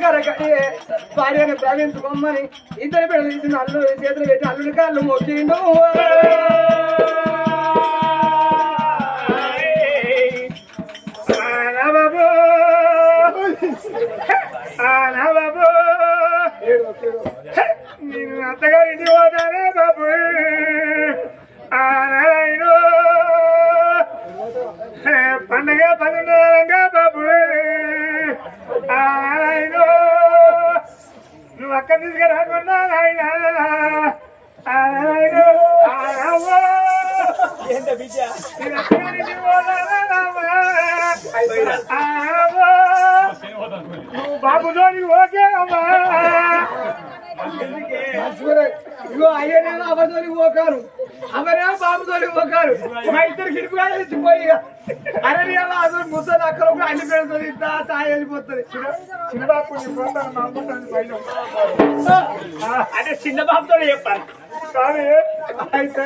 కరకటి భార్యను ప్రవేశించుకోమని ఇద్దరు బిడ్డలు ఇచ్చిన అల్లు చేతులు పెట్టి అల్లుడి కాళ్ళు మొక్కిండు. నేను అత్తగారింటి పోతానే బాబు. పండగ 10:30 బాబు. నువ్వు అక్కడ తీసుకురాకుండా ఆయన నువ్వు బాబుతోని ఓకే అమ్మా. ఇగో అయ్యేనేమో అబద్ధోని పోకారు, అవరేమో బాబుతోని పోకారు. మా ఇద్దరు గిడిపిగా తెచ్చిపోయి అరే అసలు ముసలి అక్కడ అన్ని పెడుతుంది ఇంత సాయం వెళ్ళిపోతుంది. చిన్నబాబు అంటే చిన్న బాబుతో చెప్పాను. కానీ అయితే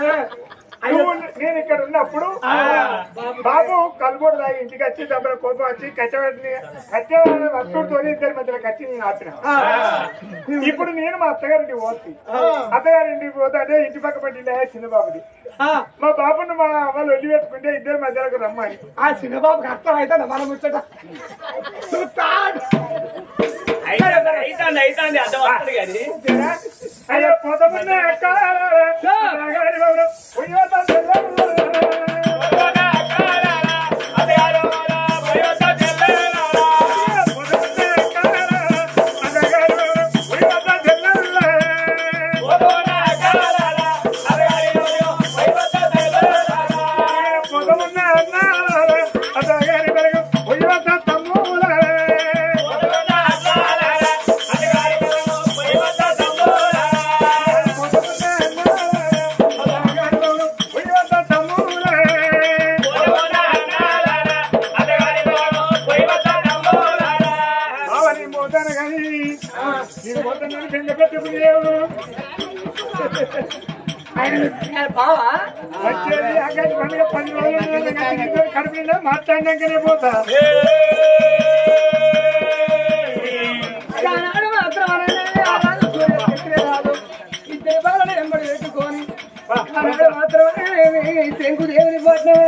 నేను ఇక్కడ ఉన్నప్పుడు బాబు కలుబోడు తాగి ఇంటికి వచ్చి దెబ్బల కోపం వచ్చి కచ్చబెట్టి వస్తువుతో ఇద్దరి మధ్యలో కచ్చి నేను ఆపిన. ఇప్పుడు నేను మా అత్తగారింటికి పోతుంది. అత్తగారింటికి పోతే అదే ఇంటి పక్క పట్టిండే చిన్నబాబుది. మా బాబుని మా వాళ్ళు వెళ్ళి పెట్టుకుంటే ఇద్దరి మధ్యలోకి రమ్మని. ఆ చిన్నబాబుకి అర్థం అవుతాడు మనం ముచ్చట అయితే అర్థం వస్తుంది కానీ అయ్యో పోతామన్నా అక్క వచ్చేది ఆగస్టు పండుగ 10 రోజులు కడుపులో మాట్లాడినాకనే పోతా. ఇద్దరు బాలను ఎంబడి పెట్టుకొని మాత్రమే శంకు దేవుని పట్నం.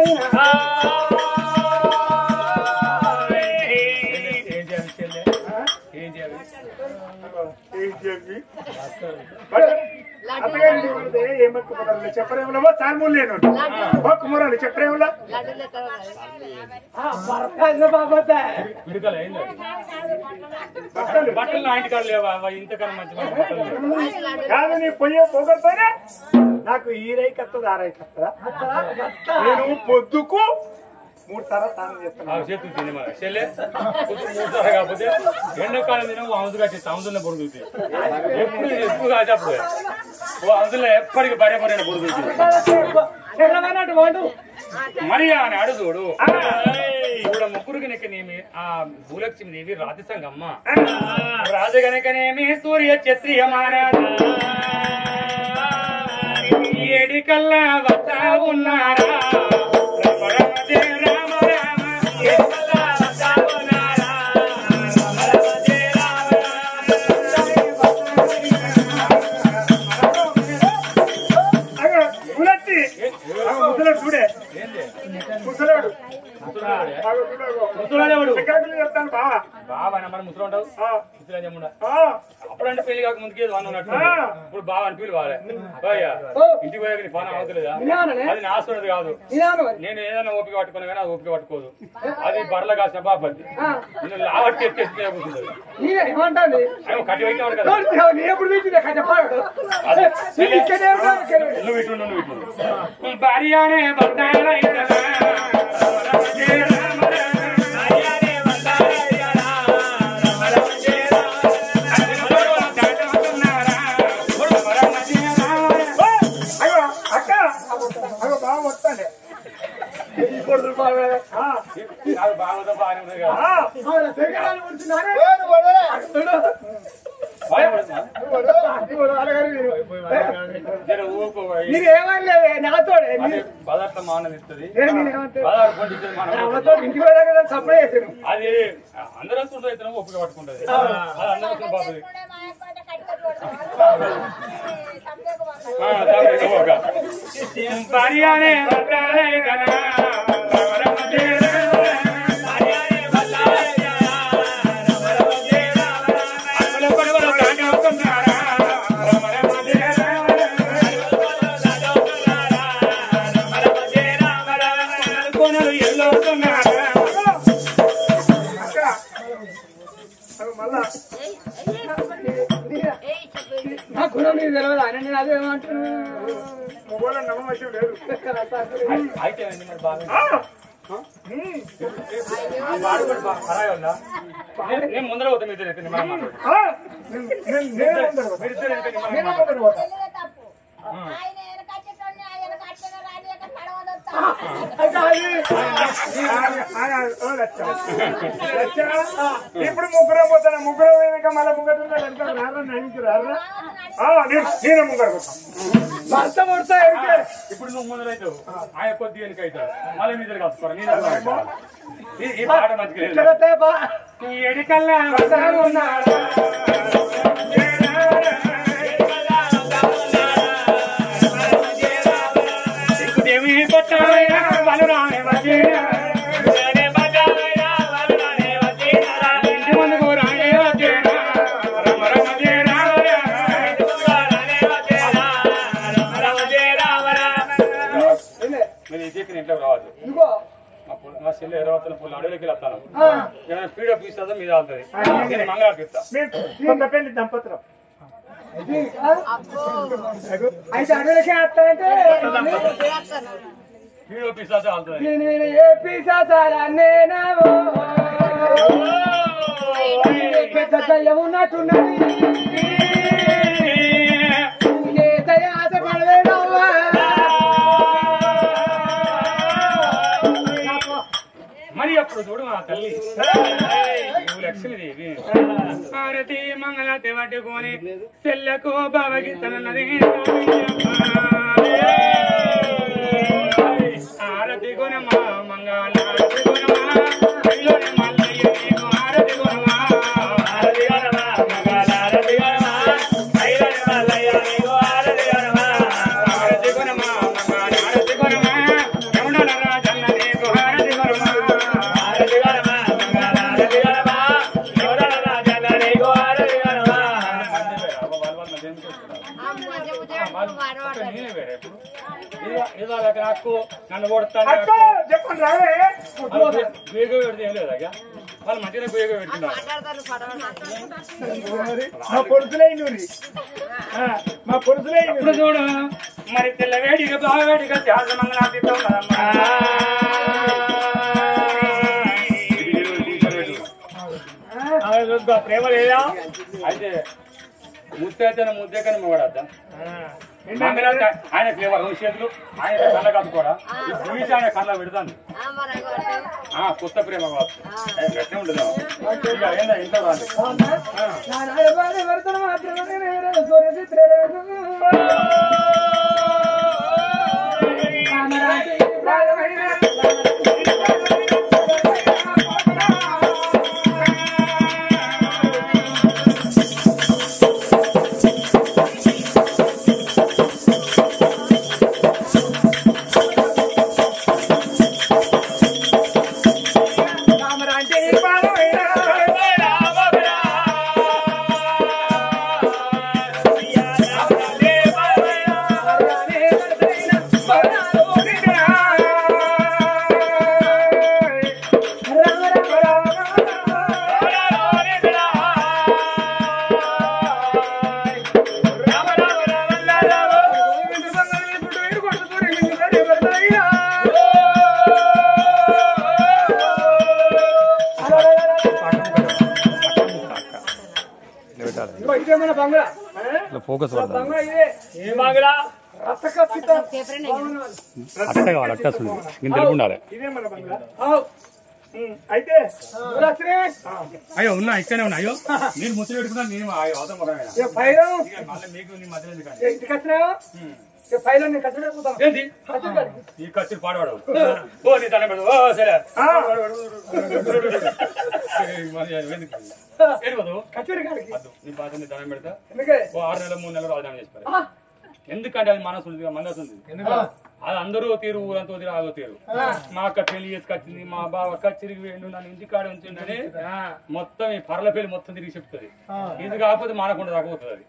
చెప్పరేములో సార్మూలేను కుమరాలు చెప్పరేములా బట్టలు నా ఇంటికాడ లేవా ఇంతకన్నా మంచి కాదు నీ పొయ్యే పోగొడతానే నాకు ఈ రైకి వస్తుంది ఆ రైకి వస్తుందా? నేను పొద్దుకు 3 సార్లు స్నానం చేస్తున్నాను. చేతులు తినేమా చెల్లె 3 సార్లు కాకపోతే ఎండాకాలం తిన ఆముదుగా ఆముదున్న పొడుగుతుంది. ఎప్పుడు కాదు అందులో ఎప్పటికి భార్య భార్య పొడుగుతుంది. మరి అని అడుగుడు కూడా ముగ్గురికి నెక్కనేమి ఆ భూలక్ష్మి దేవి రాతి సంగమ్మ రాజు గనకనేమి సూర్య క్షత్రియ మారాడు ఏడికల్లా వస్తా ఉన్నారా రామ రామ ఏడికల్లా వస్తా ఉన్నారా ముసలాడు చూడే ముసలాడు ముసలాడేవాడు చెప్తాను బావా బావా మరి ముసలు ఉంటావు అప్పుడంటే పెళ్లి కాక ముందుకే అన్నట్టు ఇప్పుడు బావ అని పిలు వాడే ఇంటికి పోయాక నీ పని అవుతలేదా? అది నా ఆస్తున్నది కాదు. నేను ఏదైనా ఓపిక పట్టుకున్నా కానీ అది ఓపిక పట్టుకోదు. అది బర్రెల కాసిన బాపది నేను లావట్టి ఎత్తేస్తే కూర్చుంటుంది. కట్టి వైద్యం కదా నువ్వు ఇటు నువ్వు ఇటు భార్యనే బాగా బాగానే ఉంది మీరేమనలేదే నాతోడే పదార్థం మానది ఇస్తుంది నేనేమంటే 16 కోట్లు ఇస్తుంది మనం అవతో ఇంటికి పోయా కదా సప్లై చేసాను అది అందరూ వస్తుంటే అయితే ఒప్పుగా పట్టుకుంటది అది అందరూ వస్తుంది బాబు భార్యానే నా గుణం నీకు తెలియదు ఆయన నేను అదే ఏమంటున్నాను నమ్మకం లేదు అయితే మరి బాగా నేను ముందర పోతా మీతో ఇప్పుడు ముగ్గురం పోతాను ముగ్గురం పోయినాక మళ్ళీ ముగ్గురు నేనే ముగ్గురు ఇప్పుడు నువ్వు ముందరైతావు ఆయన కొద్దిగా వెనక అవుతాడు మళ్ళీ మీద కలుసుకోరు ఈ పాట మంచిగా ఎడికల్లా ఉన్నాడు ఇంట్లో రావాలి మా చెల్లి ఎరవతల పూలు అడవిలోకి వెళ్తాను స్పీడ్ ఆఫ్ ఇస్తా మీద వెళ్తుంది నేను మంగళాకి ఇస్తా పెళ్లి దంపతులు అయితే అడవిలోకి వస్తానంటే స్పీడ్ ఆఫ్ ఇస్తా వెళ్తుంది ఏ పిసాసారా నేనేమో పెద్ద దయ్యం ఉన్నట్టున్నది ఏ దయ ఆశపడలేదవ్వా మరి అప్పుడు చూడు మా తల్లి లక్ష్మీదేవి భారతి మంగళాతి పట్టుకొని చెల్లకు బావకి తనన్నది ఆరతి గుణమా మంగళారతి గుణమా మల్లయ్య నీకు ఆరతి గుణమా ఆరతి గుణమా మంగళారతి గుణమా మల్లయ్య నీకు ఆరతి గుణమా ఆరతి గుణమా మంగళారతి గుణమా యమున రాజన్న నీకు ఆరతి గుణమా నాకు నన్ను కొడతాను చెప్పండి వేగ పెడితే ఏం లేదా వాళ్ళు మంచిగా వేగ పెడుతున్నారు మా పొడుసులే మా పొడుసులే ఇప్పుడు చూడు మరి తెల్ల వేడిగా బాగా వేడిగా త్యాగ మంగళాతీతం ప్రేమ లేదా అయితే ముద్ద అయితే ముద్దే కానీ మొగడద్దా ఆయన ఫ్లేవర్ 2 చేతులు ఆయన కళ్ళ కాదు కూడా చూసి ఆయన కళ్ళ పెడతాను కొత్త ప్రేమ కావచ్చు గట్టే ఉండదు ఏందా ఇంట్లో రాదు ఫోకస్ అట్ట కావాలి అట్ట ఇంత ఉండాలి అయితే అయ్యో ఉన్నా ఇక్కడనే ఉన్నా అయ్యో నేను ముచ్చట పెట్టుకున్నా నేను అవసరం మీకు నీ మధ్య పైన నేను కట్టలేకపోతాను ఏంటి ఈ కచ్చులు పాడవాడు ఓ నీ తన పెడదు ఓ సరే కచేరీ గారికి నీ బాధ నీ దండం పెడతా ఎందుకే ఓ 6 నెలలు 3 నెలలు రాజీనామా చేసి ఎందుకంటే అది మనసు ఉంది మనసు ఉంది అది అందరూ తీరు ఊరంతా తీరు ఆదో తీరు మా అక్క పెళ్లి చేసుకొచ్చింది మా బావ కచ్చిరికి వేయండు నన్ను ఇంటికాడ ఉంచిండని మొత్తం ఈ పర్ల పెళ్లి మొత్తం తిరిగి చెప్తుంది ఇది కాకపోతే మానకుండా రాకపోతుంది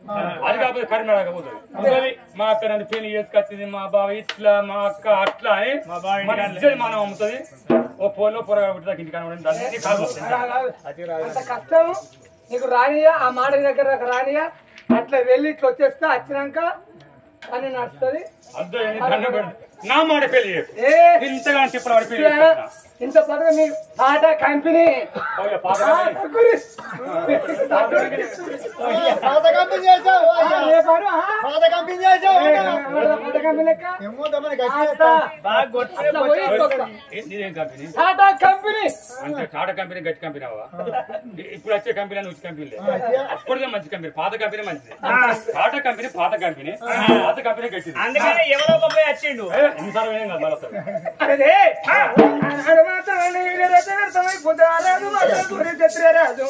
అది కాకపోతే కరీంనగర్ రాకపోతుంది మా అక్క నన్ను పెళ్లి చేసుకొచ్చింది మా బావ ఇట్లా మా అక్క అట్లా అని మనం అమ్ముతుంది ఓ పోలో పొరగా పుట్టి ఇంటికాడ అంత కష్టం నీకు రానియా ఆ మాట దగ్గర రానియా అట్లా వెళ్ళి ఇట్లా వచ్చేస్తా వచ్చినాక అని నడుస్తుంది నా మాట పెళ్లి ఇంతగా చెప్పిన పెళ్లి ఇంత పదవ మీ టాటా కంపెనీ టాటా కంపెనీ అంటే టాటా కంపెనీ గట్టి కంపెనీ అవా ఇప్పుడు వచ్చే కంపెనీ అని వచ్చే కంపెనీ అప్పుడుదే మంచి కంపెనీ పాత కంపెనీ మంచిది టాటా కంపెనీ పాత కంపెనీ పాత కంపెనీ గట్టిది అందుకని ఎవరో బాబాయ్ వచ్చిండు ఎన్నిసార్లు ఏం కాదు మళ్ళీ అదే రాజు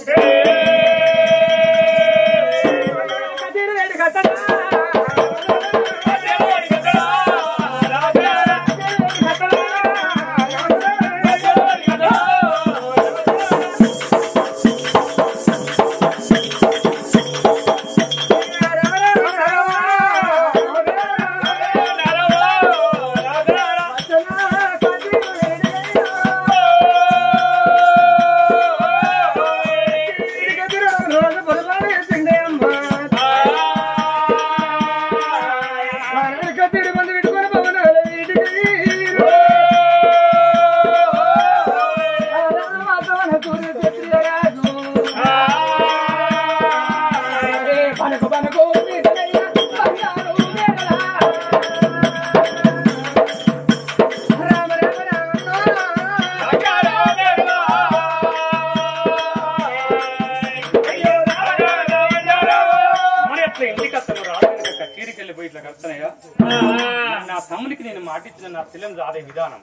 నా తమ్మునికి నేను మాటిచ్చిన నా పిల్లని రాదే విధానం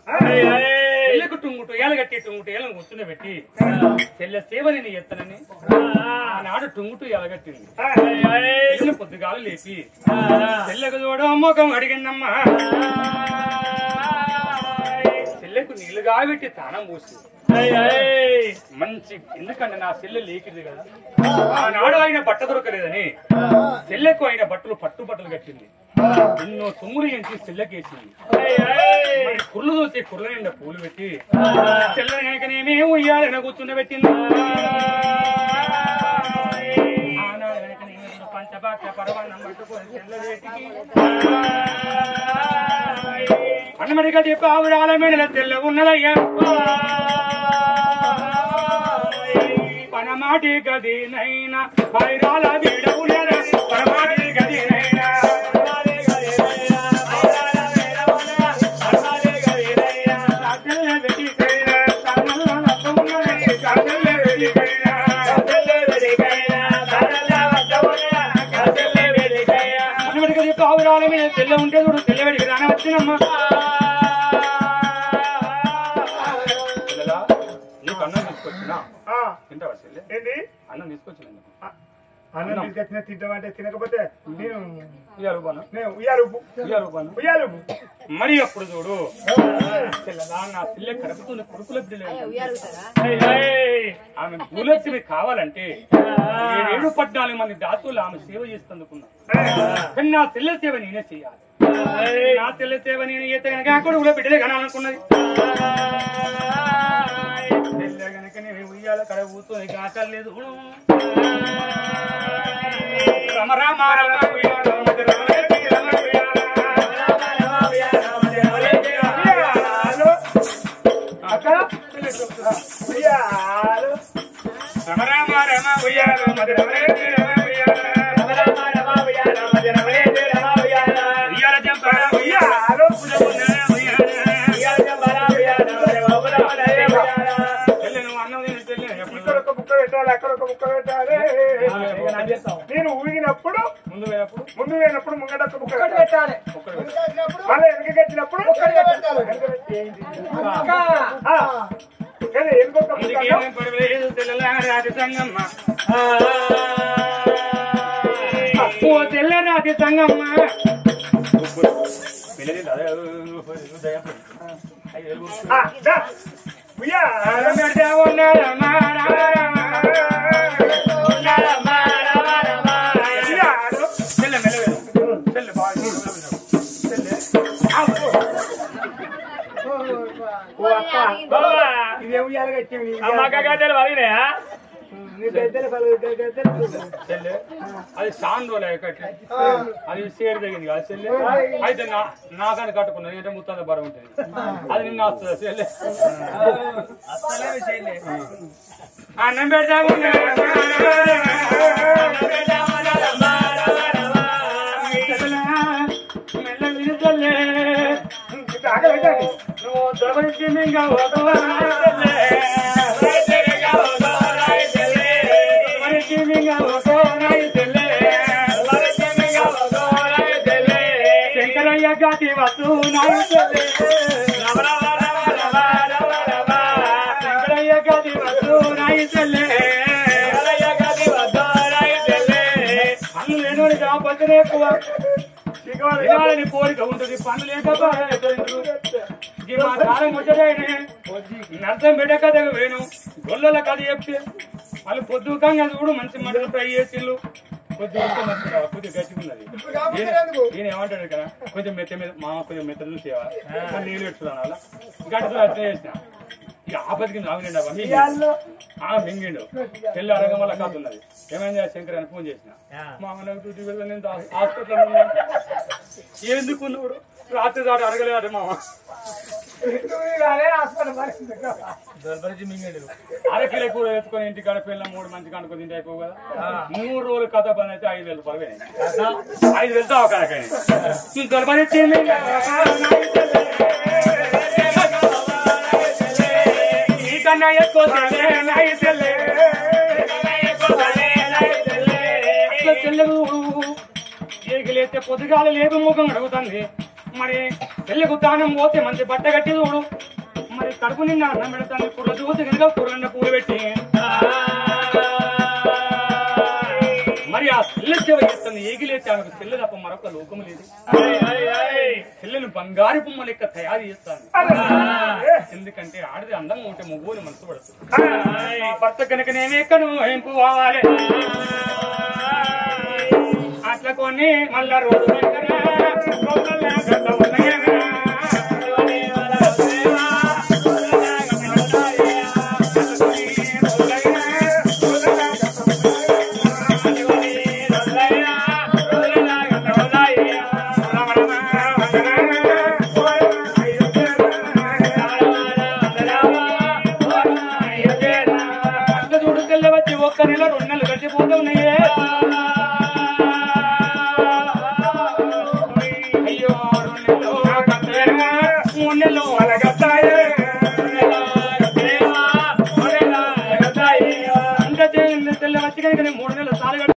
పెళ్లికు టుంగుటు ఏళ్ళ కట్టి టుంగుటు ఏళ్ళని కూర్చుని పెట్టి చెల్లె సేవ నేను ఎత్తనని ఆనాడు టుంగుటు ఎలగట్టింది పొద్దుగాల లేచి చెల్లెకు చూడ అమ్మకం అడిగిందమ్మా చెల్లెకు నీళ్లుగా పెట్టి తానం పూసింది మంచి ఎందుకంటే నా చెల్లె లేకింది కదా ఆనాడు ఆయన బట్ట దొరకలేదని చెల్లెకు ఆయన బట్టలు పట్టుబట్టలు కట్టింది ఎన్నో సొమ్ములు ఎంచి చెల్లెకేసింది కుర్లు చూసి కుర్ల నిండా పూలు పెట్టి చెల్ల వెనకనేమే ఉయ్యాలని కూర్చుండ పెట్టింది ఆనాడు వెనకనేమే పంచభాగ్య పరవాన్నం పట్టుకొని చెల్లవేటికి అన్నమడిగా చెప్పి ఆవిడాల మెడల తెల్ల ఉన్నదయ్యా పనమాటి గదినైనా పైరాల వీడవులేరా పనమాటి గదినైనా ఆవిడాల మీద తెల్ల ఉంటే చూడు తెల్లవేడికి రాన వచ్చినమ్మా నీకు అన్నం తీసుకొచ్చినా తింటావా చెల్లె ఏంటి అన్నం తీసుకొచ్చిన అన్నం తీసుకొచ్చిన తింటామంటే తినకపోతే నేను మరి అప్పుడు చూడు నా పిల్ల కడుపుతున్న కొడుకుల ఆమె భూలక్ష్మి కావాలంటే 7-14 మంది దాసులు ఆమె సేవ చేస్తుందుకున్నా కానీ నా పిల్ల సేవ నేనే చేయాలి నా పిల్ల సేవ నేను అయితే కనుక ఆ కొడుకులో బిడ్డలే కనాలనుకున్నది పిల్ల కనుక నేను ఉయ్యాల కడ కూర్చొని కాచలేదు రమ రామ రామ నేను ఊగినప్పుడు ముందు పోయినప్పుడు ముంగడొక్క ముక్క పెట్టాలి మళ్ళీ వెనకకి వచ్చినప్పుడు ఇంకొక తెల్లరాతి సంగమ్మ ఇదే ఉయ్యాల కట్టింది అది సాండ్రోలే అది సేరు తగింది కాదు చెల్లె అయితే నాకని కట్టుకున్నది అంటే ముత్తాంత బరువు ఉంటుంది అది నిన్న వస్తుంది చెల్లె అన్నం పెడతాము మెల్ల విడుదలే నువ్వు దొరకని శంకరయ్య గాటి వస్తు శంకరయ్య గాటి వస్తు నాయి చెల్లె పన్ను లేని పక్కనే ఎక్కువ వినాలని కోరిక ఉంటుంది పన్ను లేక మా కాలం వచ్చాయనే నర్థం బిడ్డ కథ వేణు గొల్లల కథ చెప్తే వాళ్ళు పొద్దుకంగా చూడు మంచి మటలు ఫ్రై చేసిళ్ళు కొద్దిగా కొద్దిగా గట్టిగున్నది నేను ఏమంటాడు కదా కొంచెం మెత్త మీద మా కొంచెం మెత్త చూసేవా నీళ్ళు పెట్టుకున్నాను అలా గట్టితో అట్లా చేసిన ఇక ఆపదికి రావునండి మింగిండు తెల్లి అరగం వల్ల కాదు ఉన్నది ఏమైంది శంకర్ అని ఫోన్ చేసిన మా డ్యూటీ వెళ్ళి నేను హాస్పిటల్లో ఉన్నాను ఎందుకున్నాడు రాత్రి దాటి అరగలేదు మామ అరకిల కూర ఎత్తుకొని ఇంటి కాడ పిల్ల 3 మంచి కనుక్కొని తింటే అయిపో కదా 3 రోజులు కథ పని అయితే 5,000 రూపాయలు 5,000 అవకాశం నీకన్నా ఎక్కువ ఏగిలేస్తే పొద్దుగాల లేదు ముఖం అడుగుతుంది మరి పెళ్ళకు దానం పోతే మంచి బట్ట కట్టి చూడు మరి కడుపు నిన్న అన్నం పెడతాను కూర చూసి కనుక కూరన్న పూలు పెట్టి మరి ఆ పిల్ల చెవి చేస్తుంది ఏగిలేస్తే ఆమెకు చెల్లె తప్ప మరొక లోకం లేదు చెల్లెను బంగారు బొమ్మ లెక్క తయారు చేస్తాను ఎందుకంటే ఆడది అందంగా ఉంటే ముగ్గురు మనసు పడుతుంది భర్త కనుక నేనెక్కను ఏం పోవాలి అట్లా కొన్ని మళ్ళా రోజు చూడు తెల్ల వచ్చి 1 నెల 2 నెలలు గడిచిపోతూ ఉన్నాయే అయ్యో 2 నెలలు 3 నెలలు అలగతాయే